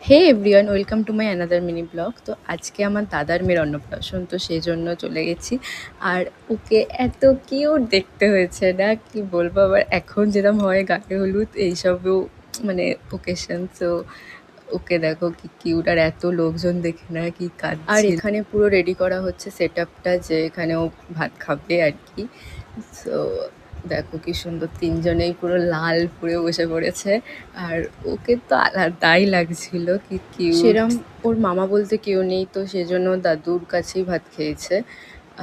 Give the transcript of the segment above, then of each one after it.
Hey everyone, welcome to my another mini blog. তো আজকে আমার দাদার মেয়ের অন্নপ্রাশন, তো সেই জন্য চলে গেছি। আর ওকে এত কিউট দেখতে হয়েছে না, কি বলবো। আবার এখন যেরকম হয় গায়ে হলুদ এইসবও মানে ওকেশন, তো ওকে দেখো কি কিউট। আর এত লোকজন দেখে না কি কাঁদছে। আর এখানে পুরো রেডি করা হচ্ছে সেট আপটা, যে এখানে ও ভাত খাবে আর কি। তো দেখো কি সুন্দর, তিনজনেই পুরো লাল পরে বসে পড়েছে। আর ওকে তো আলাদাই লাগছিল, কি কিউট। সেরম ওর মামা বলতে কেউ নেই, তো সেজন্য দাদুর কাছেই ভাত খেয়েছে।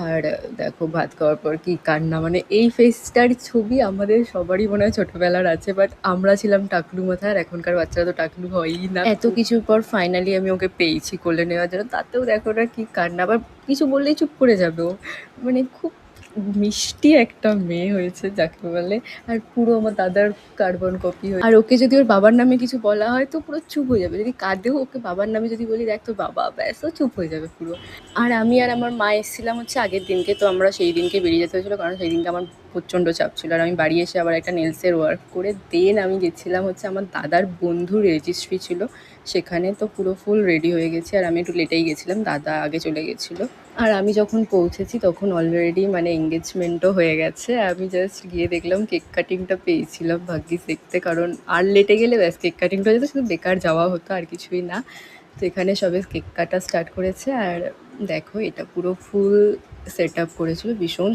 আর দেখো ভাত খাওয়ার পর কি কান্না, মানে এই ফেসটার ছবি আমাদের সবারই মনে হয় ছোটবেলার আছে, বাট আমরা ছিলাম টাকলু মাথা, আর এখনকার বাচ্চারা তো টাকলু হয়ই না। এত কিছুর পর ফাইনালি আমি ওকে পেয়েছি কোলে নেওয়ার জন্য, তাতেও দেখো না কি কান্না। আবার কিছু বললেই চুপ করে যাবে ও, মানে খুব মিষ্টি একটা মেয়ে হয়েছে যাকে বলে। আর পুরো আমার দাদার কার্বন কপি হয়ে। আর ওকে যদি ওর বাবার নামে কিছু বলা হয় তো পুরো চুপ হয়ে যাবে, যদি কাঁদেও ওকে বাবার নামে যদি বলি দেখ তোর বাবা, ব্যাস ও চুপ হয়ে যাবে পুরো। আর আমি আর আমার মা এসেছিলাম হচ্ছে আগের দিনকে, তো আমরা সেই দিনকে বেরিয়ে যেতে হয়েছিলো, কারণ সেই দিনকে আমার প্রচণ্ড চাপ ছিল। আর আমি বাড়ি এসে আবার একটা নেলসের ওয়ার্ক করে দেন আমি গেছিলাম হচ্ছে আমার দাদার বন্ধুর রেজিস্ট্রি ছিল সেখানে। তো পুরো ফুল রেডি হয়ে গেছি, আর আমি একটু লেটেই গেছিলাম, দাদা আগে চলে গেছিলো। আর আমি যখন পৌঁছেছি তখন অলরেডি মানে এঙ্গেজমেন্টও হয়ে গেছে। আমি জাস্ট গিয়ে দেখলাম কেক কাটিংটা পেয়েছিলাম ভাগ্যিস দেখতে, কারণ আর লেটে গেলে ব্যাস কেক কাটিংটা যেত, শুধু বেকার যাওয়া হতো আর কিছুই না। তো এখানে সবে কেক কাটা স্টার্ট করেছে। আর দেখো এটা পুরো ফুল সেট আপ করেছিল, ভীষণ